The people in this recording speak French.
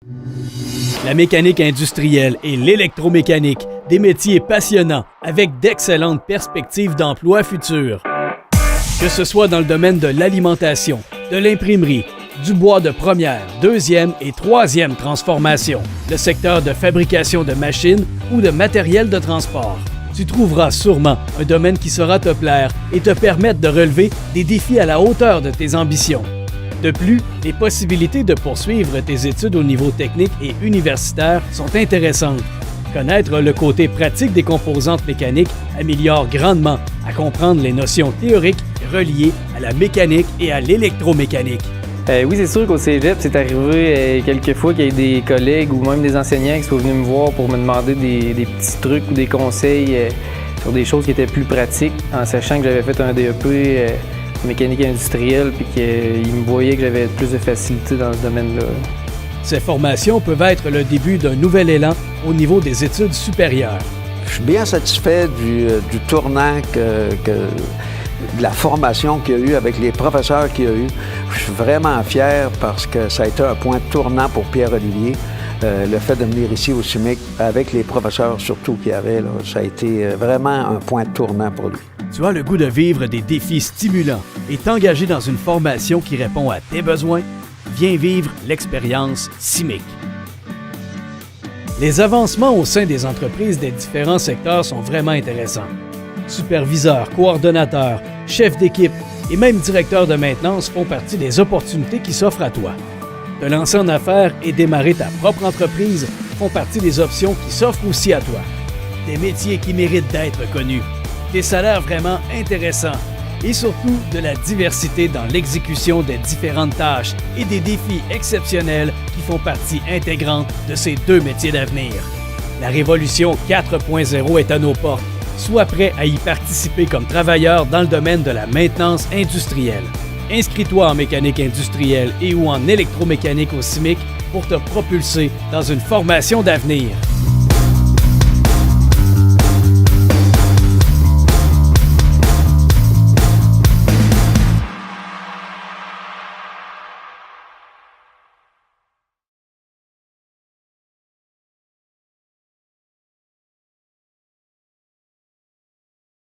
La mécanique industrielle et l'électromécanique, des métiers passionnants avec d'excellentes perspectives d'emploi futures. Que ce soit dans le domaine de l'alimentation, de l'imprimerie, du bois de première, deuxième et troisième transformation, le secteur de fabrication de machines ou de matériel de transport, tu trouveras sûrement un domaine qui saura te plaire et te permettre de relever des défis à la hauteur de tes ambitions. De plus, les possibilités de poursuivre tes études au niveau technique et universitaire sont intéressantes. Connaître le côté pratique des composantes mécaniques améliore grandement à comprendre les notions théoriques reliées à la mécanique et à l'électromécanique. Oui, c'est sûr qu'au cégep, c'est arrivé quelques fois qu'il y ait des collègues ou même des enseignants qui soient venus me voir pour me demander des petits trucs ou des conseils sur des choses qui étaient plus pratiques, en sachant que j'avais fait un DEP mécanique industrielle puis qu'ils me voyaient que j'avais plus de facilité dans ce domaine-là. Ces formations peuvent être le début d'un nouvel élan au niveau des études supérieures. Je suis bien satisfait du tournant de la formation qu'il y a eu avec les professeurs qu'il y a eu. Je suis vraiment fier parce que ça a été un point tournant pour Pierre-Olivier. Le fait de venir ici au CIMIC avec les professeurs surtout qu'il y avait, là, ça a été vraiment un point tournant pour lui. Tu as le goût de vivre des défis stimulants et t'engager dans une formation qui répond à tes besoins? Viens vivre l'expérience CIMIC. Les avancements au sein des entreprises des différents secteurs sont vraiment intéressants. Superviseurs, coordonnateurs, chefs d'équipe et même directeurs de maintenance font partie des opportunités qui s'offrent à toi. Te lancer en affaires et démarrer ta propre entreprise font partie des options qui s'offrent aussi à toi. Des métiers qui méritent d'être connus, des salaires vraiment intéressants et surtout de la diversité dans l'exécution des différentes tâches et des défis exceptionnels qui font partie intégrante de ces deux métiers d'avenir. La révolution 4.0 est à nos portes. Sois prêt à y participer comme travailleur dans le domaine de la maintenance industrielle. Inscris-toi en mécanique industrielle et ou en électromécanique au CIMIC pour te propulser dans une formation d'avenir.